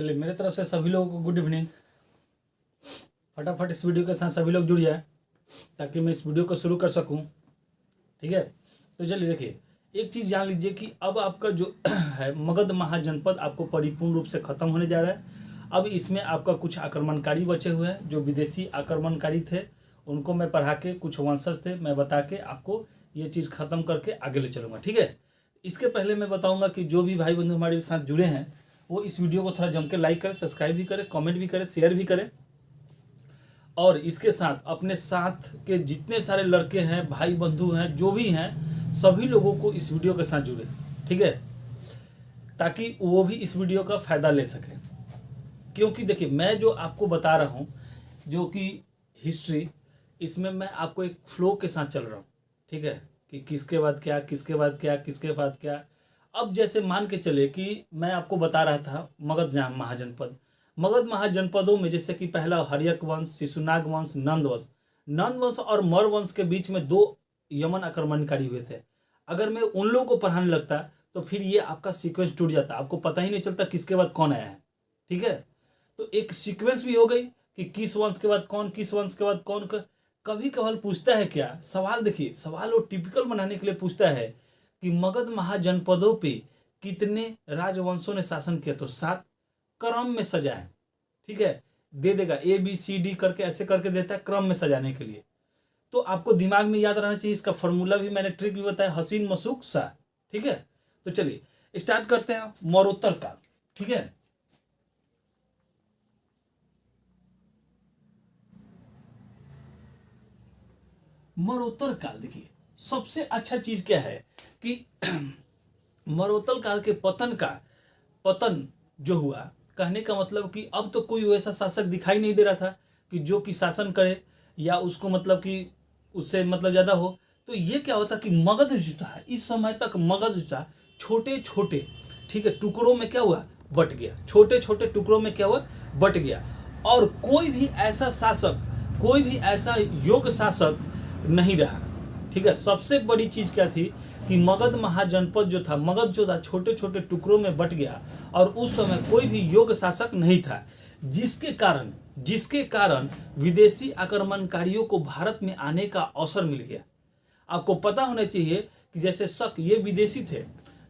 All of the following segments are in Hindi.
आपके लिए मेरे तरफ से सभी लोगों को गुड इवनिंग। फटाफट इस वीडियो के साथ सभी लोग जुड़ जाए ताकि मैं इस वीडियो को शुरू कर सकूं। ठीक है, तो चलिए देखिए, एक चीज़ जान लीजिए कि अब आपका जो है मगध महाजनपद आपको परिपूर्ण रूप से खत्म होने जा रहा है। अब इसमें आपका कुछ आक्रमणकारी बचे हुए हैं, जो विदेशी आक्रमणकारी थे उनको मैं पढ़ा के, कुछ वंशज थे मैं बता के आपको ये चीज़ खत्म करके आगे ले चलूँगा। ठीक है, इसके पहले मैं बताऊंगा कि जो भी भाई बंधु हमारे साथ जुड़े हैं वो इस वीडियो को थोड़ा जम के लाइक करें, सब्सक्राइब भी करें, कमेंट भी करें, शेयर भी करें। और इसके साथ अपने साथ के जितने सारे लड़के हैं, भाई बंधु हैं, जो भी हैं, सभी लोगों को इस वीडियो के साथ जुड़े। ठीक है, ताकि वो भी इस वीडियो का फ़ायदा ले सकें। क्योंकि देखिए, मैं जो आपको बता रहा हूँ जो कि हिस्ट्री, इसमें मैं आपको एक फ्लो के साथ चल रहा हूँ। ठीक है, कि किसके बाद क्या, किसके बाद क्या, किसके बाद क्या। अब जैसे मान के चले कि मैं आपको बता रहा था मगध महाजनपद, मगध महाजनपदों में जैसे कि पहला हर्यक वंश, शिशुनाग वंश, नंद वंश। नंद वंश और मौर्य वंश के बीच में दो यमन आक्रमणकारी हुए थे। अगर मैं उन लोगों को पढ़ाने लगता तो फिर ये आपका सीक्वेंस टूट जाता, आपको पता ही नहीं चलता किसके बाद कौन आया है। ठीक है, तो एक सीक्वेंस भी हो गई कि किस वंश के बाद कौन, किस वंश के बाद कौन। कभी कभार पूछता है क्या सवाल, देखिए सवाल वो टिपिकल बनाने के लिए पूछता है कि मगध महाजनपदों पे कितने राजवंशों ने शासन किया, तो 7 क्रम में सजाए। ठीक है, दे देगा ABCD करके, ऐसे करके देता है क्रम में सजाने के लिए। तो आपको दिमाग में याद रहना चाहिए, इसका फॉर्मूला भी मैंने, ट्रिक भी बताया, हसीन मसूक शाह। ठीक है, तो चलिए स्टार्ट करते हैं मौर्योत्तर काल। ठीक है, मौर्योत्तर काल देखिए, सबसे अच्छा चीज क्या है कि मौर्योत्तर काल के पतन जो हुआ, कहने का मतलब कि अब तो कोई वैसा शासक दिखाई नहीं दे रहा था कि जो कि शासन करे या उसको मतलब कि उससे मतलब ज़्यादा हो। तो ये क्या होता कि मगध जो था, इस समय तक मगध जो था छोटे छोटे, ठीक है, टुकड़ों में क्या हुआ, बट गया। छोटे छोटे टुकड़ों में क्या हुआ, बट गया। और कोई भी ऐसा शासक, कोई भी ऐसा योग्य शासक नहीं रहा। ठीक है, सबसे बड़ी चीज़ क्या थी कि मगध महाजनपद जो था, मगध जो था छोटे छोटे टुकड़ों में बट गया और उस समय कोई भी योग्य शासक नहीं था, जिसके कारण विदेशी आक्रमणकारियों को भारत में आने का अवसर मिल गया। आपको पता होना चाहिए कि जैसे शक, ये विदेशी थे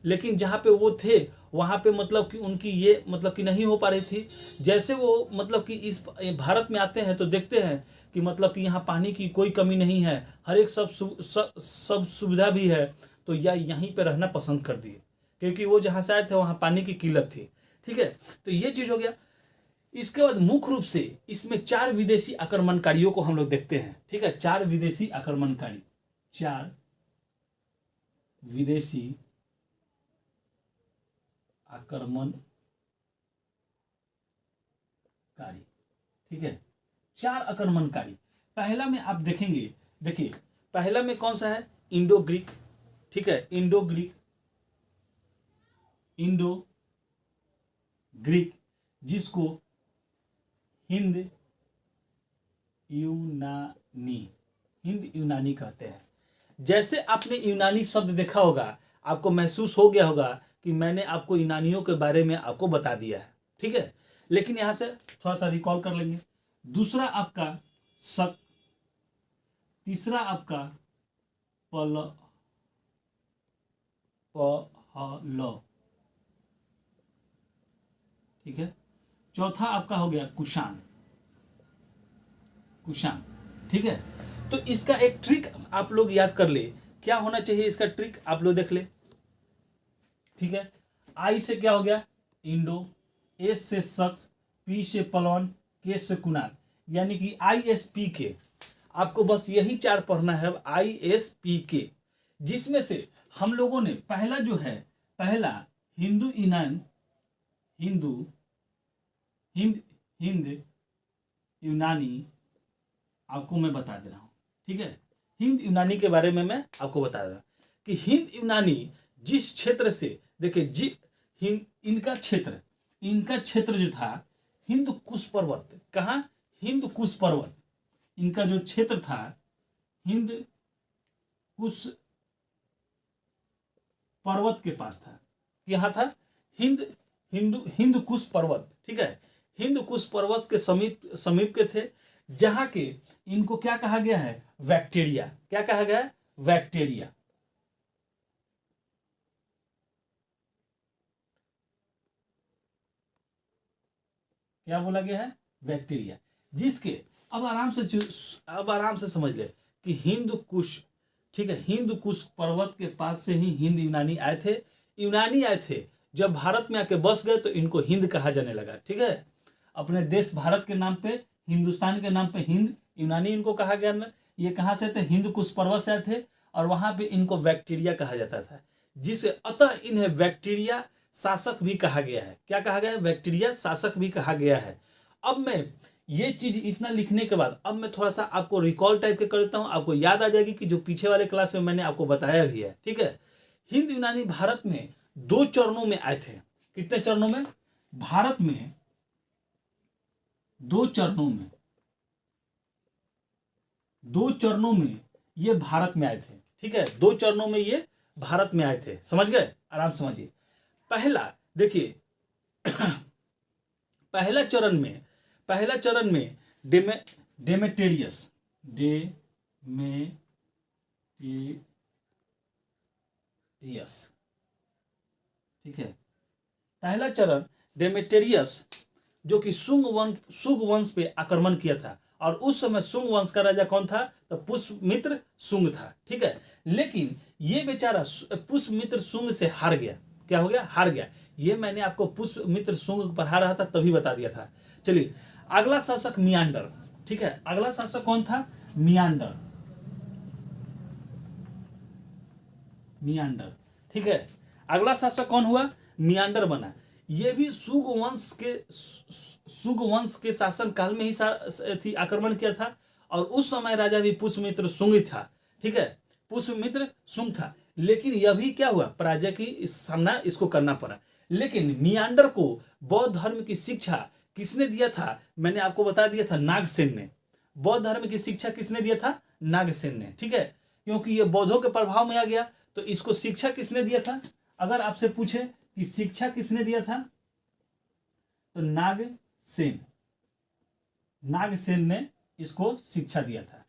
लेकिन जहाँ पे वो थे वहाँ पे मतलब कि उनकी ये मतलब कि नहीं हो पा रही थी। जैसे वो मतलब कि इस भारत में आते हैं तो देखते हैं कि मतलब कि यहाँ पानी की कोई कमी नहीं है, हर एक सब सुविधा भी है, तो या यहीं पे रहना पसंद कर दिए, क्योंकि वो जहाँ से आए थे वहाँ पानी की किल्लत थी। ठीक है, तो ये चीज़ हो गया। इसके बाद मुख्य रूप से इसमें 4 विदेशी आक्रमणकारियों को हम लोग देखते हैं। ठीक है, 4 विदेशी आक्रमणकारी, 4 विदेशी आक्रमणकारी। ठीक है, 4 आक्रमणकारी। पहला में आप देखेंगे, देखिए पहला में कौन सा है, इंडो ग्रीक। ठीक है, इंडो ग्रीक, जिसको हिंद यूनानी कहते हैं। जैसे आपने यूनानी शब्द देखा होगा, आपको महसूस हो गया होगा कि मैंने आपको यूनानियों के बारे में आपको बता दिया है। ठीक है, लेकिन यहां से थोड़ा सा रिकॉल कर लेंगे। दूसरा आपका शक, तीसरा आपका पहल, ठीक है, चौथा आपका हो गया कुषाण। ठीक है, तो इसका एक ट्रिक आप लोग याद कर ले, क्या होना चाहिए इसका ट्रिक, आप लोग देख ले। ठीक है, आई से क्या हो गया, इंडो, एस से शख्स, पी से पलौन, के से कुनाल, यानी कि ISPK। आपको बस यही 4 पढ़ना है, ISPK, जिसमें से हम लोगों ने पहला जो है, पहला हिंद यूनानी आपको मैं बता दे रहा हूं। ठीक है, हिंद यूनानी के बारे में मैं आपको बता रहा हूं कि हिंद यूनानी जिस क्षेत्र से, देखिए इनका क्षेत्र जो था हिंद कुश पर्वत, कहाँ, हिंद कुश पर्वत, इनका जो क्षेत्र था हिंद कुश पर्वत के पास था। यहाँ था हिंद हिंदू कुश पर्वत, ठीक है, हिंदू कुश पर्वत के समीप समीप के थे, जहां के इनको क्या कहा गया है, बैक्टीरिया, क्या कहा गया है, बैक्टीरिया। क्या बोला गया है, बैक्टीरिया, जिसके अब आराम से समझ ले कि हिंदू कुश, ठीक है, हिंदू कुश पर्वत के पास से ही हिंद यूनानी आए थे। यूनानी आए थे, जब भारत में आके बस गए तो इनको हिंद कहा जाने लगा, ठीक है, अपने देश भारत के नाम पे, हिंदुस्तान के नाम पे हिंद, यूनानी इनको कहा गया ना। ये कहाँ से थे, हिंदू कुश पर्वत से आए थे, और वहां पे इनको बैक्टीरिया कहा जाता था, जिसे अतः इन्हें बैक्टीरिया शासक भी कहा गया है। क्या कहा गया है, बैक्टीरिया शासक भी कहा गया है। अब मैं ये चीज इतना लिखने के बाद अब मैं थोड़ा सा आपको रिकॉल टाइप के कर देता हूँ, आपको याद आ जाएगी कि जो पीछे वाले क्लास में मैंने आपको बताया भी है, ठीक है। हिंद यूनानी भारत में 2 चरणों में आए थे। कितने चरणों में, भारत में 2 चरणों में, 2 चरणों में ये भारत में आए थे, ठीक है, 2 चरणों में ये भारत में आए थे, समझ गए, आराम समझिए। पहला देखिए पहला चरण में डेमेटेरियस, ठीक है, पहला चरण डेमेटेरियस, जो कि शुंग वंश पे आक्रमण किया था, और उस समय शुंग वंश का राजा कौन था, तो पुष्यमित्र शुंग था, ठीक है। लेकिन ये बेचारा पुष्यमित्र शुंग से हार गया। क्या हो गया, हार गया। ये मैंने आपको पुष्यमित्र शुंग पढ़ा रहा था तभी बता दिया था। चलिए, अगला शासक मियांडर, ठीक है, अगला शासक कौन था, मियांडर, ठीक है, अगला शासक कौन हुआ, मियांडर बना। ये भी शुंग वंश के शासन काल में ही आक्रमण किया था, और उस समय राजा भी पुष्यमित्र शुंग था, ठीक है, पुष्यमित्र शुंग था। लेकिन यह भी क्या हुआ, पराजय की सामना इसको करना पड़ा। लेकिन मियांडर को बौद्ध धर्म की शिक्षा किसने दिया था, मैंने आपको बता दिया था, नागसेन ने। बौद्ध धर्म की शिक्षा किसने दिया था, नागसेन ने, ठीक है, क्योंकि ये बौद्धों के प्रभाव में आ गया, तो इसको शिक्षा किसने दिया था। अगर आपसे पूछे कि शिक्षा किसने दिया था, तो नागसेन ने इसको शिक्षा दिया था,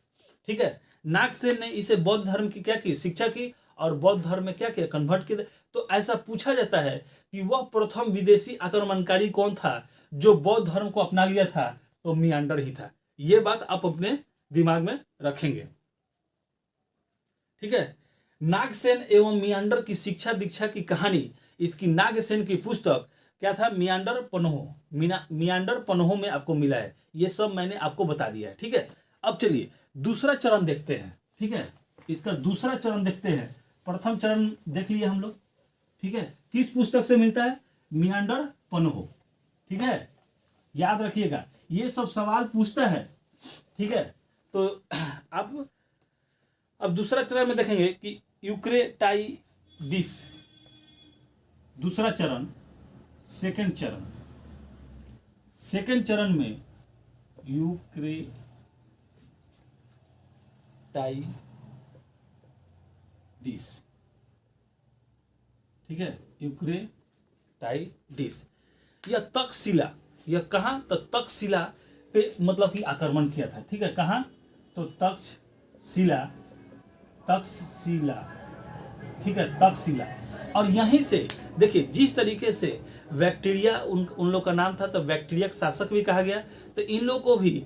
ठीक है। नागसेन ने इसे बौद्ध धर्म की क्या की, शिक्षा की, और बौद्ध धर्म में क्या किया, कन्वर्ट किया। तो ऐसा पूछा जाता है कि वह प्रथम विदेशी आक्रमणकारी कौन था जो बौद्ध धर्म को अपना लिया था, तो मियांडर ही था। ये बात आप अपने दिमाग में रखेंगे, ठीक है। नागसेन एवं मियांडर की शिक्षा दीक्षा की कहानी, इसकी नागसेन की पुस्तक क्या था, मियांडर पन्हो में आपको मिला है। ये सब मैंने आपको बता दिया है, ठीक है। अब चलिए दूसरा चरण देखते हैं, ठीक है, इसका दूसरा चरण देखते हैं। प्रथम चरण देख लिए हम लोग, ठीक है, किस पुस्तक से मिलता है, मियांडर पन्हो, ठीक है, याद रखिएगा, ये सब सवाल पूछता है, ठीक है। तो आप अब दूसरा चरण में देखेंगे कि यूक्रेटाइडिस, दूसरा चरण, सेकंड चरण में यूक्रेटाइडिस, ठीक है, यूक्रेटाइडिस, यह तक्षशिला, यह कहाँ, तो तक्षशिला पे मतलब कि आक्रमण किया था, ठीक है, कहाँ, तो तक्षशिला, ठीक है, तक्षशिला। और यहीं से देखिए जिस तरीके से बैक्टीरिया उन लोग का नाम था, तो बैक्टीरिया शासक भी कहा गया, तो इन लोग को भी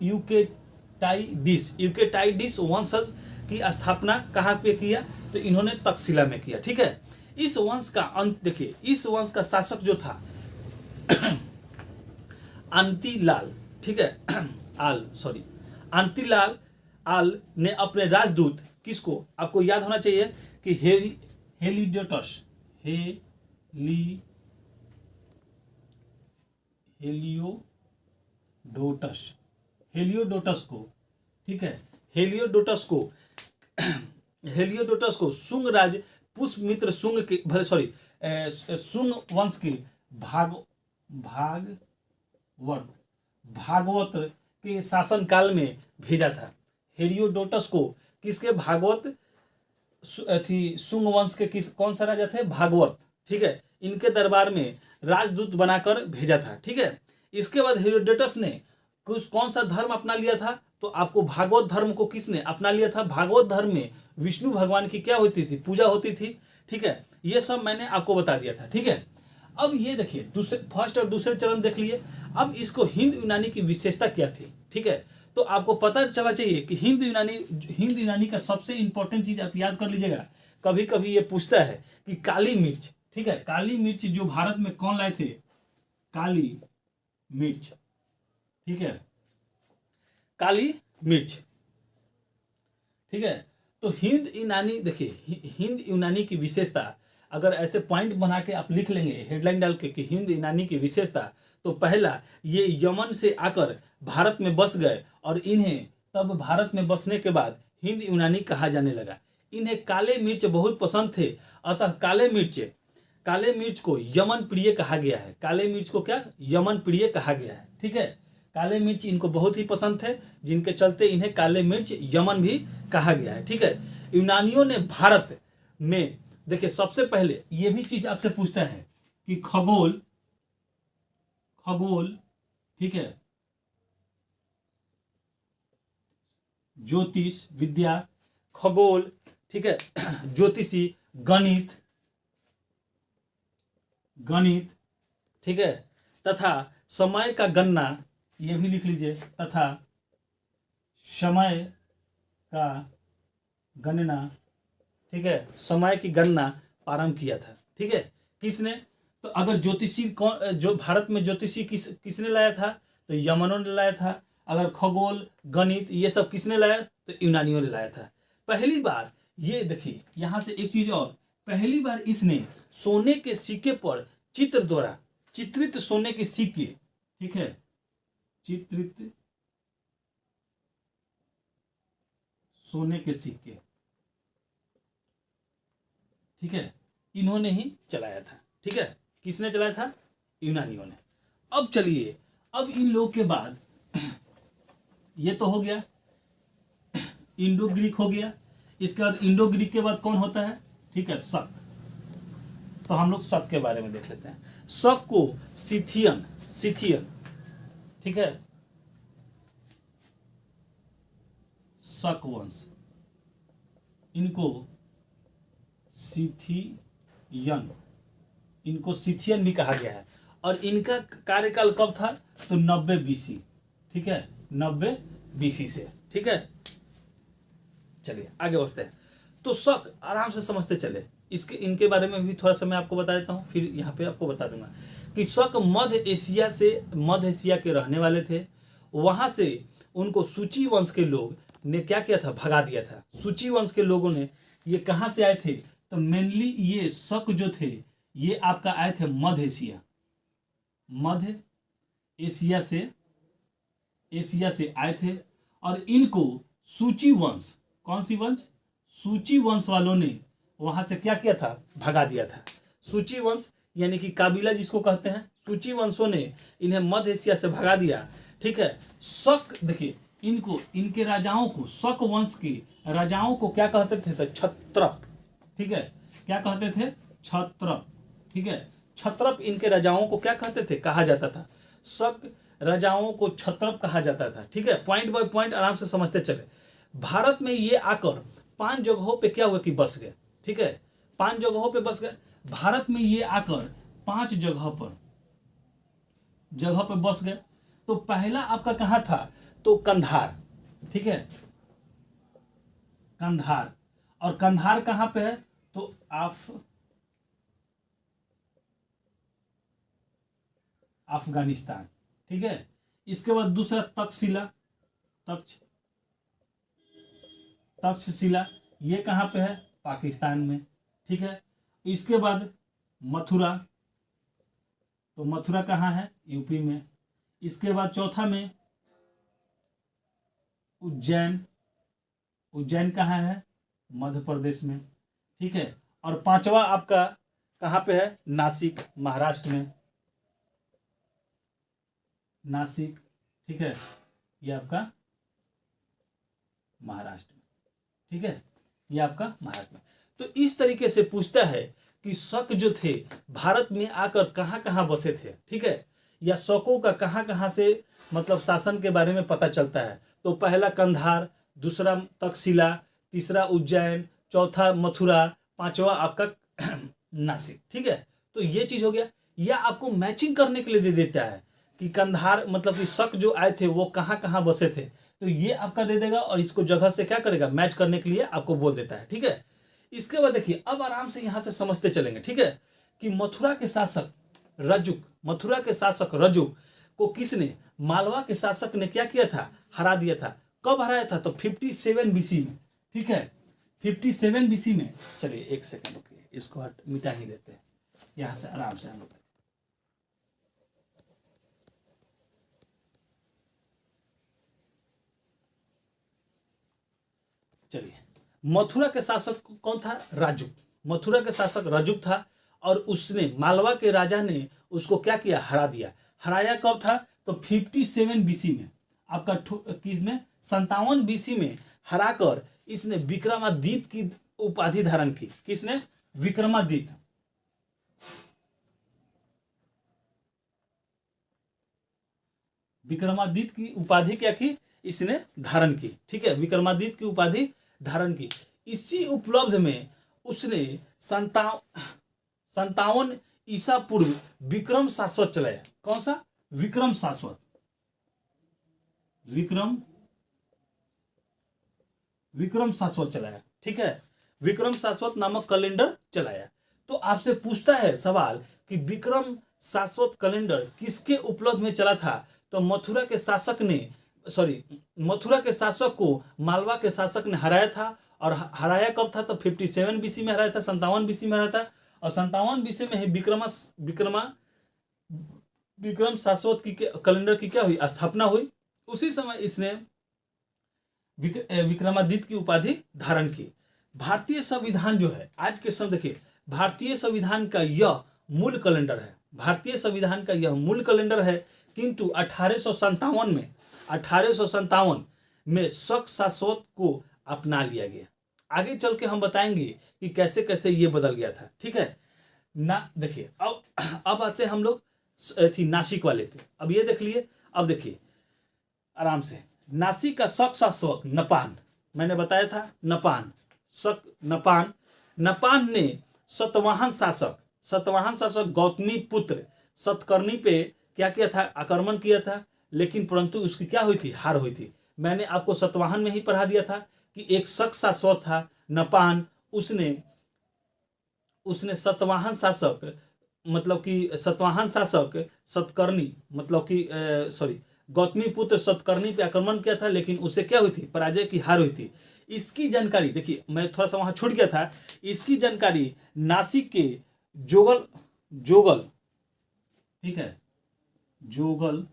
यूक्रेटाइडिस वंशज की स्थापना कहाँ पे किया, तो इन्होंने तक्षशिला में किया, ठीक है। इस वंश का अंत देखिए, इस वंश का शासक जो था अंतिलाल, ठीक है, अंतिलाल आल ने अपने राजदूत, किसको, आपको याद होना चाहिए कि हेलियोडोटस को, ठीक है, हेलियोडोटस को शुंग राज पुष्यमित्र शुंग के शुंग वंश के भागवत के शासन काल में भेजा था। हेलियोडोटस को किसके, भागवत शुंग वंश के कौन सा राजा थे, भागवत, ठीक है, इनके दरबार में राजदूत बनाकर भेजा था। ठीक है, इसके बाद हेरोडेटस ने कौन सा धर्म अपना लिया था, तो आपको भागवत धर्म को किसने अपना लिया था। भागवत धर्म में विष्णु भगवान की क्या होती थी, पूजा होती थी। ठीक है, ये सब मैंने आपको बता दिया था। ठीक है, अब ये देखिए दूसरे फर्स्ट और दूसरे चरण देख लिए। अब इसको हिंद यूनानी की विशेषता क्या थी। ठीक है, तो आपको पता चला चाहिए कि हिंद यूनानी का सबसे इंपॉर्टेंट चीज आप याद कर लीजिएगा। कभी कभी ये पूछता है कि काली मिर्च, ठीक है, काली मिर्च जो भारत में कौन लाए थे, काली मिर्च। ठीक है, काली मिर्च। ठीक है, तो हिंद यूनानी, देखिए हिंद यूनानी की विशेषता अगर ऐसे पॉइंट बना के आप लिख लेंगे हेडलाइन डाल के कि हिंद यूनानी की विशेषता, तो पहला ये यमन से आकर भारत में बस गए और इन्हें तब भारत में बसने के बाद हिंद यूनानी कहा जाने लगा। इन्हें काले मिर्च बहुत पसंद थे, अतः काले मिर्च को यमन प्रिय कहा गया है। काले मिर्च को क्या, यमन प्रिय कहा गया है। ठीक है, काले मिर्च इनको बहुत ही पसंद थे, जिनके चलते इन्हें काले मिर्च यमन भी कहा गया है। ठीक है, यूनानियों ने भारत में, देखिए सबसे पहले ये भी चीज आपसे पूछता है कि खगोल, ठीक है, ज्योतिष विद्या, खगोल, ठीक है, ज्योतिषी, गणित, ठीक है, तथा समय का गणना, ये भी लिख लीजिए, तथा समय का गणना, ठीक है, समय की गणना प्रारंभ किया था। ठीक है, किसने, तो अगर ज्योतिषी कौन, जो भारत में ज्योतिषी किसने लाया था, तो यमनों ने लाया था। अगर खगोल, गणित, ये सब किसने लाया, तो यूनानियों ने लाया था। पहली बार, ये देखिए यहां से एक चीज और, पहली बार इसने सोने के सिक्के पर चित्र द्वारा चित्रित सोने के सिक्के, ठीक है, चित्रित सोने के सिक्के, ठीक है, इन्होंने ही चलाया था। ठीक है, किसने चलाया था, यूनानियों ने। अब चलिए, अब इन लोग के बाद ये तो हो गया, इंडो ग्रीक हो गया। इसके बाद इंडो ग्रीक के बाद कौन होता है, ठीक है, शक। तो हम लोग शक के बारे में देख लेते हैं। शक को सिथियन, ठीक है, शक वंश, इनको सिथियन भी कहा गया है। और इनका कार्यकाल कब था, तो 90 BC। ठीक है, 90 BC से। ठीक है, चलिए आगे बढ़ते हैं। तो शक आराम से समझते चले, इनके बारे में भी थोड़ा सा मैं आपको बता देता हूँ, फिर यहाँ पे आपको बता दूंगा कि शक मध्य एशिया के रहने वाले थे। वहां से उनको सूची वंश के लोग ने क्या किया था, भगा दिया था। सूची वंश के लोगों ने, ये कहाँ से आए थे, तो मेनली ये शक जो थे ये आपका आए थे मध्य एशिया से आए थे। और इनको सूची वंश, कौन सी वंश, सूची वंश वालों ने वहां से क्या किया था, भगा दिया था। सूची वंश यानी कि काबिला जिसको कहते हैं, सूची वंशों ने इन्हें मध्य एशिया से भगा दिया। ठीक है, शक, देखिए इनके राजाओं को, शक वंश के राजाओं को क्या कहते थे, तो क्षत्रप। ठीक है, क्या कहते थे, क्षत्रप। ठीक है, क्षत्रप इनके राजाओं को क्या कहते थे, कहा जाता था। शक राजाओं को क्षत्रप कहा जाता था। ठीक है, पॉइंट बाय पॉइंट आराम से समझते चले। भारत में ये आकर 5 जगहों पे क्या हुआ कि बस गए। ठीक है, 5 जगहों पे बस गए। भारत में ये आकर 5 जगह पे बस गए। तो पहला आपका कहाँ था, तो कंधार। ठीक है, कंधार। और कंधार कहाँ पे है, तो अफगानिस्तान। ठीक है, इसके बाद दूसरा तक्षशिला, ये कहाँ पे है, पाकिस्तान में। ठीक है, इसके बाद मथुरा, तो मथुरा कहाँ है, यूपी में। इसके बाद चौथा में उज्जैन कहाँ है, मध्य प्रदेश में। ठीक है, और 5वां आपका कहाँ पे है, नासिक, महाराष्ट्र में, नासिक। ठीक है, ये आपका महाराष्ट्र में। ठीक है, ये आपका महाराष्ट्र में। तो इस तरीके से पूछता है कि शक जो थे भारत में आकर कहाँ कहाँ बसे थे, ठीक है, या शकों का कहाँ कहाँ से मतलब शासन के बारे में पता चलता है। तो पहला कंधार, दूसरा तक्षशिला, तीसरा उज्जैन, चौथा मथुरा, पांचवा आपका नासिक, ठीक है। तो ये चीज हो गया। या आपको मैचिंग करने के लिए दे देता है कि कंधार मतलब कि शक जो आए थे वो कहाँ कहाँ बसे थे, तो ये आपका दे देगा और इसको जगह से क्या करेगा, मैच करने के लिए आपको बोल देता है, ठीक है। इसके बाद देखिए अब आराम से यहां से समझते चलेंगे, ठीक है, कि मथुरा के शासक रजुक, मथुरा के शासक रजुक को किसने, मालवा के शासक ने क्या किया था, हरा दिया था। कब हराया था, तो 57 बीसी में, ठीक है, 57 बीसी में। चलिए एक सेकंड रुकिए, इसको मिटा ही देते हैं यहां से आराम से हम लोग। चलिए, मथुरा के शासक कौन था, राजुक। मथुरा के शासक राजुक था और उसने मालवा के राजा ने उसको क्या किया, हरा दिया। हराया कब था, तो 57 बीसी में, आपका किसमें 57 बीसी में हराकर इसने विक्रमादित्य की उपाधि धारण की। किसने, विक्रमादित्य। विक्रमादित्य की उपाधि क्या की, इसने धारण की, ठीक है, विक्रमादित्य की उपाधि धारण की। इसी उपलब्ध में उसने 57 ईसा पूर्व विक्रम शाश्वत चलाया। कौन सा, विक्रम शाश्वत, विक्रम शाश्वत चलाया, ठीक है, विक्रम शाश्वत नामक कैलेंडर चलाया। तो आपसे पूछता है सवाल कि विक्रम शाश्वत कैलेंडर किसके उपलब्ध में चला था, तो मथुरा के शासक ने, मथुरा के शासक को मालवा के शासक ने हराया था। और हराया कब था, तो 57 बीसी में हराया था, 57 बीसी में हराया था। और 57 बीसी में ही विक्रम शाश्वत की कैलेंडर की क्या हुई, स्थापना हुई। उसी समय इसने विक्रमादित्य की उपाधि धारण की। भारतीय संविधान जो है आज के समय, देखिए भारतीय संविधान का यह मूल कैलेंडर है, भारतीय संविधान का यह मूल कैलेंडर है। किंतु 1857 में शक शाश्वत को अपना लिया गया। आगे चल के हम बताएंगे कि कैसे कैसे ये बदल गया था, ठीक है ना। देखिए अब आते हैं हम लोग थी नासिक वाले पे। अब ये देख लिए, अब देखिए आराम से, नासिक का शक शासक नपान, मैंने बताया था नपान, शक नपान। नपान ने सतवाहन शासक गौतमी पुत्र सतकर्णी पे क्या किया था, आक्रमण किया था। लेकिन परंतु उसकी क्या हुई थी, हार हुई थी। मैंने आपको सतवाहन में ही पढ़ा दिया था कि एक शक शासक था नपान, उसने सतवाहन शासक मतलब कि सतवाहन शासक सतकर्णी मतलब कि गौतमी पुत्र सतकर्णी पे आक्रमण किया था। लेकिन उसे क्या हुई थी, पराजय की हार हुई थी। इसकी जानकारी देखिए, मैं थोड़ा सा वहां छूट गया था। इसकी जानकारी नासिक के जोगल, ठीक है, जोगल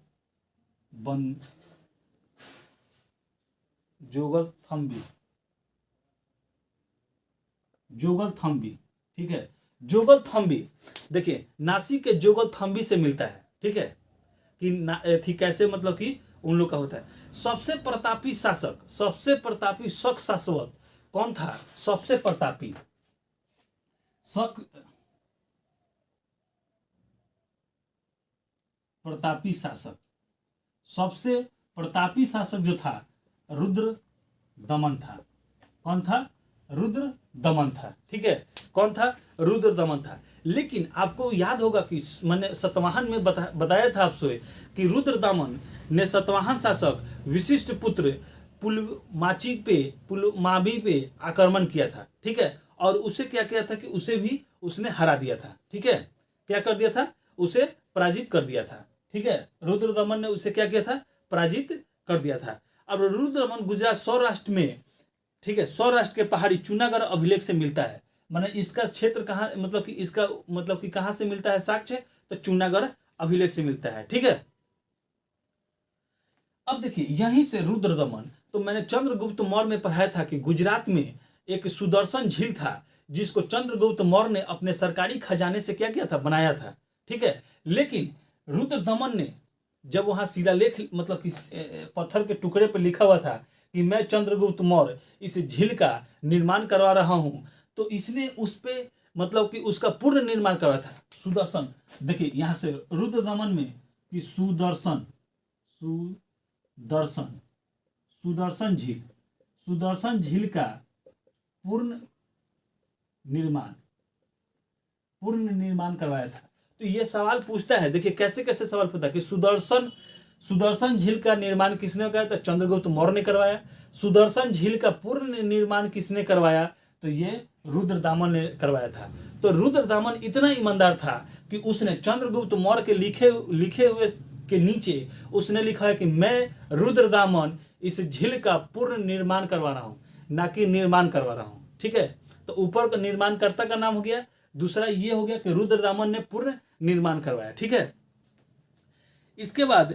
थम्बी, ठीक है, जोगल थम्बी। देखिए नासिक के जोगल थम्बी से मिलता है, ठीक है, कि कैसे मतलब कि उन लोग का होता है। सबसे प्रतापी शक शाश्वत कौन था, सबसे प्रतापी शासक, सबसे प्रतापी शासक जो था रुद्र दमन था। कौन था, रुद्र दमन था, ठीक है, कौन था, रुद्र दमन था। लेकिन आपको याद होगा कि मैंने सतवाहन में बताया था आपसे कि रुद्र दमन ने सतवाहन शासक विशिष्ट पुत्र पुलमावी पे आक्रमण किया था, ठीक है, और उसे क्या किया था कि उसे भी उसने हरा दिया था, ठीक है, क्या कर दिया था, उसे पराजित कर दिया था, ठीक है। रुद्र दमन ने उसे क्या किया था, पराजित कर दिया था। अब रुद्र दमन गुजरात सौराष्ट्र में, ठीक है, सौराष्ट्र के पहाड़ी चुनागढ़ अभिलेख से मिलता है। माने इसका क्षेत्र कहाँ, मतलब कि इसका मतलब कि कहाँ से मिलता है साक्ष्य, तो चुनागढ़ अभिलेख से मिलता है, ठीक है। अब देखिए यहीं से रुद्र दमन, तो मैंने चंद्रगुप्त मौर्य में पढ़ाया था कि गुजरात में एक सुदर्शन झील था जिसको चंद्रगुप्त मौर्य ने अपने सरकारी खजाने से क्या किया था, बनाया था, ठीक है। लेकिन रुद्र दमन ने जब वहां शिलालेख मतलब कि पत्थर के टुकड़े पर लिखा हुआ था कि मैं चंद्रगुप्त मौर्य इस झील का निर्माण करवा रहा हूं, तो इसने उस पे मतलब कि उसका पूर्ण निर्माण करवाया था। सुदर्शन, देखिए यहाँ से रुद्र दमन में कि सुदर्शन झील, सुदर्शन झील का पूर्ण निर्माण करवाया था। तो ये सवाल पूछता है, देखिए कैसे कैसे सवाल पूछता है कि सुदर्शन झील का निर्माण किसने कराया? तो चंद्रगुप्त मौर्य ने करवाया। सुदर्शन झील का पूर्ण निर्माण किसने करवाया? तो ये रुद्रदामन ने करवाया था। तो रुद्रदामन इतना ईमानदार था कि उसने चंद्रगुप्त मौर्य के लिखे हुए के नीचे उसने लिखा है कि मैं रुद्रदामन इस झील का पूर्ण निर्माण करवा रहा हूँ, ना कि निर्माण करवा रहा हूँ। ठीक है, तो ऊपर का निर्माणकर्ता का नाम हो गया, दूसरा ये हो गया कि रुद्रदामन ने पूर्ण निर्माण करवाया। ठीक है, इसके बाद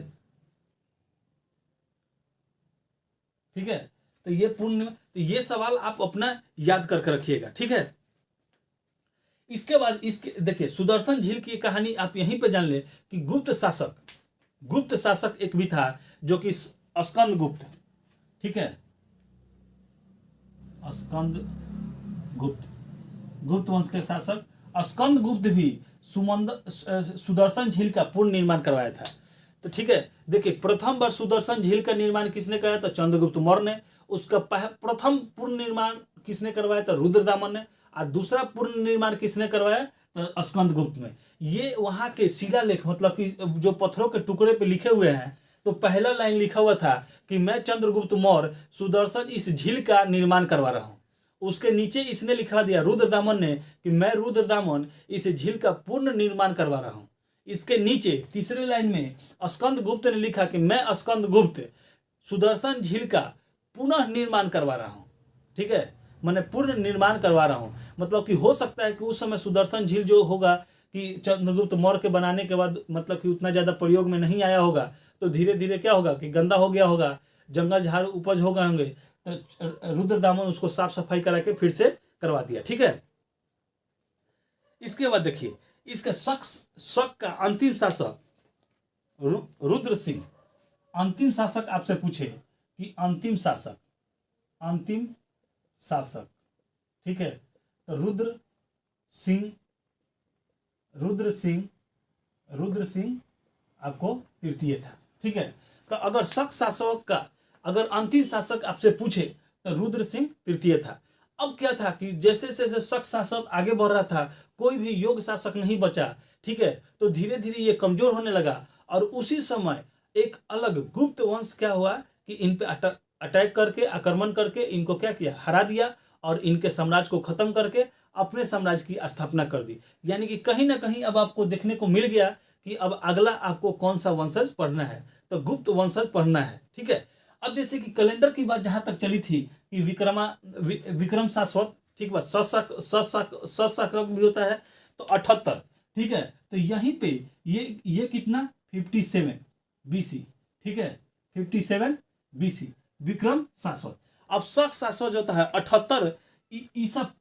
ठीक है, तो ये तो ये सवाल आप अपना याद करके रखिएगा। ठीक है, इसके बाद इसके देखिए सुदर्शन झील की कहानी आप यहीं पे जान ले कि गुप्त शासक एक भी था जो कि स्कंद गुप्त। ठीक है, स्कंद गुप्त वंश के शासक स्कंद गुप्त भी सुदर्शन झील का पूर्ण निर्माण करवाया था। तो ठीक है, देखिए प्रथम बार सुदर्शन झील का निर्माण किसने कराया? तो चंद्रगुप्त मौर्य ने। उसका प्रथम पूर्ण निर्माण किसने करवाया? तो रुद्रदामन ने। और दूसरा पूर्ण निर्माण किसने करवाया? तो स्कंद गुप्त में। ये वहां के शिलालेख मतलब कि जो पत्थरों के टुकड़े पे लिखे हुए हैं, तो पहला लाइन लिखा हुआ था कि मैं चंद्रगुप्त मौर्य सुदर्शन इस झील का निर्माण करवा रहा हूं। उसके नीचे इसने लिखा दिया रुद्रदामन ने कि मैं रुद्रदामन इस झील का पूर्ण निर्माण करवा रहा हूं। इसके नीचे तीसरे लाइन में स्कंद गुप्त ने लिखा कि मैं स्कंद गुप्त सुदर्शन झील का पुनः निर्माण करवा रहा हूं। ठीक है, मैंने पूर्ण निर्माण करवा रहा हूं। मतलब कि हो सकता है कि उस समय सुदर्शन झील जो होगा कि चंद्रगुप्त मौर्य के बनाने के बाद मतलब कि उतना ज़्यादा प्रयोग में नहीं आया होगा, तो धीरे धीरे क्या होगा कि गंदा हो गया होगा, जंगल झाड़ उपज हो गए होंगे, तो रुद्रदामन उसको साफ सफाई करा के फिर से करवा दिया। ठीक है, इसके बाद देखिए इसका शक का अंतिम शासक रुद्र सिंह। अंतिम शासक आपसे पूछे कि अंतिम शासक ठीक है, तो रुद्र सिंह आपको तृतीय था। ठीक है, तो अगर शक शासक का अगर अंतिम शासक आपसे पूछे तो रुद्र सिंह तृतीय था। अब क्या था कि जैसे जैसे शक शासक आगे बढ़ रहा था, कोई भी योग्य शासक नहीं बचा। ठीक है, तो धीरे धीरे ये कमजोर होने लगा और उसी समय एक अलग गुप्त वंश क्या हुआ कि इन पे अटैक करके आक्रमण करके इनको क्या किया, हरा दिया और इनके साम्राज्य को खत्म करके अपने साम्राज्य की स्थापना कर दी। यानी कि कहीं ना कहीं अब आपको देखने को मिल गया कि अब अगला आपको कौन सा वंशज पढ़ना है, तो गुप्त वंशज पढ़ना है। ठीक है, अब जैसे कि कैलेंडर की बात जहां तक चली थी कि विक्रम शाश्वत, ठीक है, सशक भी होता है तो 78। ठीक है, तो यहीं पे ये कितना 57 BC। ठीक है, 57 BC विक्रम शाश्वत। अब शक शाश्वत होता है 78 ईसा।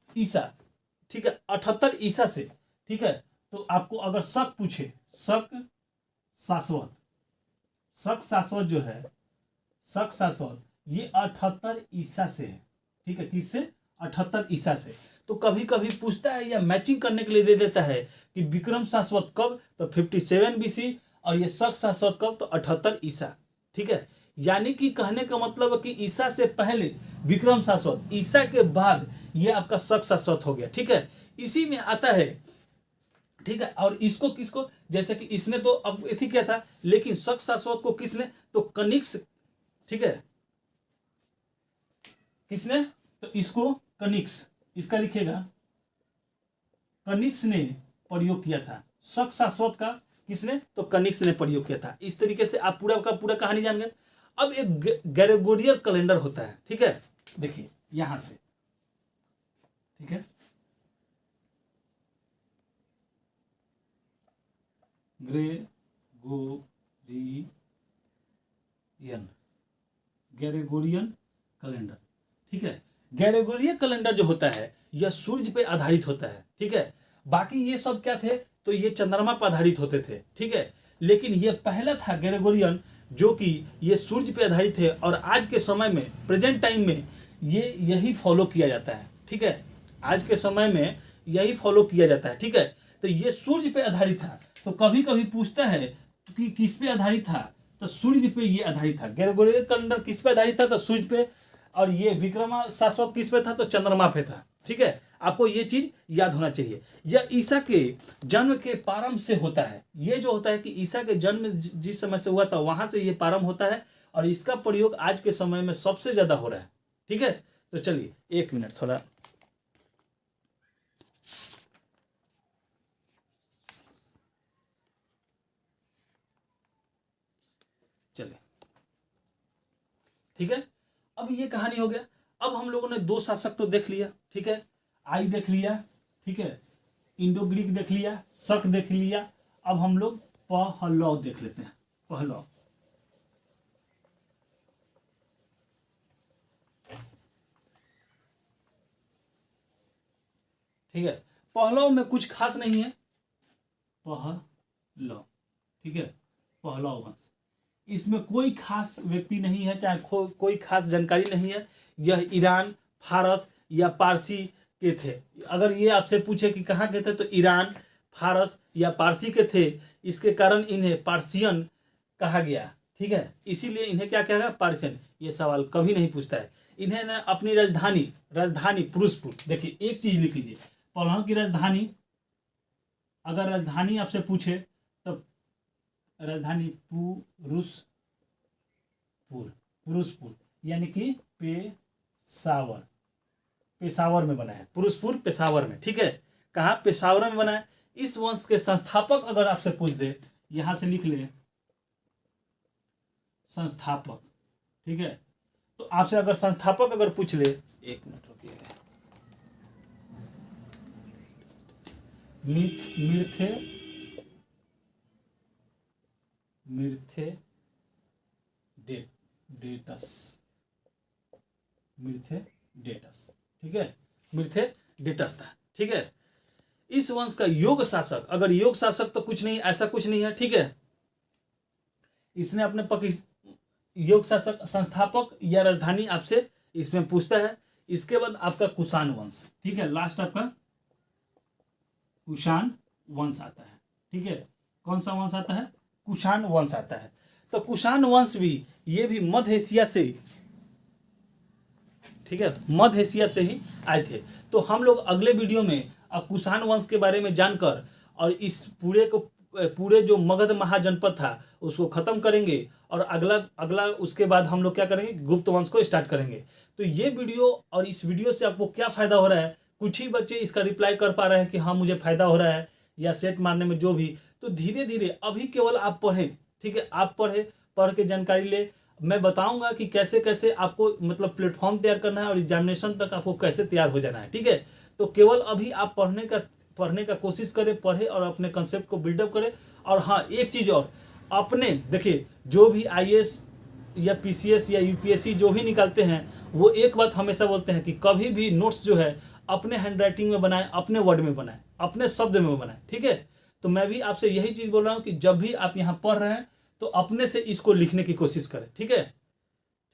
ठीक है, 78 ईसा से। ठीक है, तो आपको अगर शक पूछे, शक शाश्वत जो है शक शाश्वत ये 78 ईसा से है। ठीक है, किससे? 78 ईसा से। तो कभी कभी पूछता है या मैचिंग करने के लिए दे देता है कि विक्रम शाश्वत कब, तो 57 BC, और ये शक शाश्वत कब, तो 78 ईसा। ठीक है, यानी कि कहने का मतलब है कि ईसा से पहले विक्रम शाश्वत, ईसा के बाद ये आपका शक शाश्वत हो गया। ठीक है, इसी में आता है। ठीक है, और इसको किसको, जैसे कि इसने तो अब थी क्या था, लेकिन शक शाश्वत को किसने, तो कनिक्स। ठीक है, किसने, तो इसको कनिक्स, इसका लिखेगा कनिक्स ने प्रयोग किया था। शक शाश्वत का किसने, तो कनिक्स ने प्रयोग किया था। इस तरीके से आप पूरा का पूरा कहानी जान गए। अब एक ग्रेगोरियन कैलेंडर होता है। ठीक है, देखिए यहां से। ठीक है, ग्रेगोरियन कैलेंडर। ठीक है, ग्रेगोरियन कैलेंडर जो होता है यह सूर्य पे आधारित होता है। ठीक है, बाकी ये सब क्या थे, तो ये चंद्रमा पर आधारित होते थे। ठीक है, लेकिन ये पहला था ग्रेगोरियन जो कि ये सूर्य पे आधारित है, और आज के समय में प्रेजेंट टाइम में ये यही फॉलो किया जाता है। ठीक है, आज के समय में यही फॉलो किया जाता है। ठीक है, तो ये सूर्य पे आधारित था। तो कभी कभी पूछता है कि किस पे आधारित था, तो सूर्य पे ये आधारित था। ग्रेगोरियन कैलेंडर किस पे आधारित था, तो सूर्य पे। और ये विक्रम शाश्वत किस पे था, तो चंद्रमा पे था। ठीक है, आपको ये चीज याद होना चाहिए। यह ईसा के जन्म के प्रारंभ से होता है। ये जो होता है कि ईसा के जन्म जिस समय से हुआ था वहां से ये प्रारंभ होता है, और इसका प्रयोग आज के समय में सबसे ज्यादा हो रहा है। ठीक है, तो चलिए 1 मिनट थोड़ा चलिए। ठीक है, अब ये कहानी हो गया। अब हम लोगों ने 2 शासक तो देख लिया। ठीक है, आई देख लिया। ठीक है, इंडो ग्रीक देख लिया, शक देख लिया। अब हम लोग पहलव देख लेते हैं। पहलव, ठीक है, पहलव में कुछ खास नहीं है। पहलव, ठीक है, पहलव वंश, इसमें कोई खास व्यक्ति नहीं है, चाहे कोई खास जानकारी नहीं है। यह ईरान, फारस या पारसी के थे। अगर ये आपसे पूछे कि कहाँ के थे, तो ईरान, फारस या पारसी के थे। इसके कारण इन्हें पार्सियन कहा गया। ठीक है, इसीलिए इन्हें क्या कहा गया, पार्सियन। ये सवाल कभी नहीं पूछता है। इन्हें ना अपनी राजधानी पुरुषपुर, देखिए एक चीज लिख लीजिए, पहलव की राजधानी, अगर राजधानी आपसे पूछे तो राजधानी पुरुषपुर, यानी कि पेशावर में बना है। पुरुषपुर पेशावर में। ठीक है, कहाँ, पेशावर में बना है। इस वंश के संस्थापक अगर आपसे पूछ दे, यहां से लिख ले संस्थापक। ठीक है, तो आपसे अगर संस्थापक अगर पूछ ले, 1 मिनट रुकिए, मिर्थेडेटस। ठीक है, मिर्थेडेटस था। ठीक है, इस वंश का योग शासक, अगर योग शासक तो कुछ नहीं, ऐसा कुछ नहीं है। ठीक है, इसने अपने योग शासक, संस्थापक या राजधानी आपसे इसमें पूछता है। इसके बाद आपका कुषाण वंश। ठीक है, लास्ट आपका कुषाण वंश आता है। ठीक है, कौन सा वंश आता है, कुषाण वंश आता है। तो कुषाण वंश भी, ये भी मध्य एशिया से, ठीक है, मध्य एशिया से ही आए थे। तो हम लोग अगले वीडियो में कुषाण वंश के बारे में जानकर और इस पूरे जो मगध महाजनपद था उसको खत्म करेंगे, और अगला उसके बाद हम लोग क्या करेंगे, गुप्त वंश को स्टार्ट करेंगे। तो ये वीडियो, और इस वीडियो से आपको क्या फायदा हो रहा है, कुछ ही बच्चे इसका रिप्लाई कर पा रहे हैं कि हाँ मुझे फायदा हो रहा है, या सेट मारने में जो भी। तो धीरे धीरे अभी केवल आप पढ़ें। ठीक है, आप पढ़ के जानकारी ले। मैं बताऊंगा कि कैसे कैसे आपको मतलब प्लेटफॉर्म तैयार करना है, और एग्जामिनेशन तक आपको कैसे तैयार हो जाना है। ठीक है, तो केवल अभी आप पढ़ने का कोशिश करें, पढ़े और अपने कंसेप्ट को बिल्डअप करें। और हाँ, एक चीज़ और, अपने देखिए, जो भी IAS या PCS या UPSC जो भी निकालते हैं, वो एक बात हमेशा बोलते हैं कि कभी भी नोट्स जो है अपने हैंडराइटिंग में बनाएं, अपने वर्ड में बनाएं, अपने शब्द में बनाएं। ठीक है, तो मैं भी आपसे यही चीज़ बोल रहा हूँ कि जब भी आप यहाँ पढ़ रहे हैं तो अपने से इसको लिखने की कोशिश करें। ठीक है,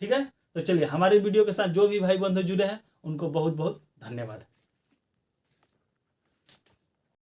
ठीक है, तो चलिए, हमारे वीडियो के साथ जो भी भाई बंधु जुड़े हैं उनको बहुत बहुत धन्यवाद।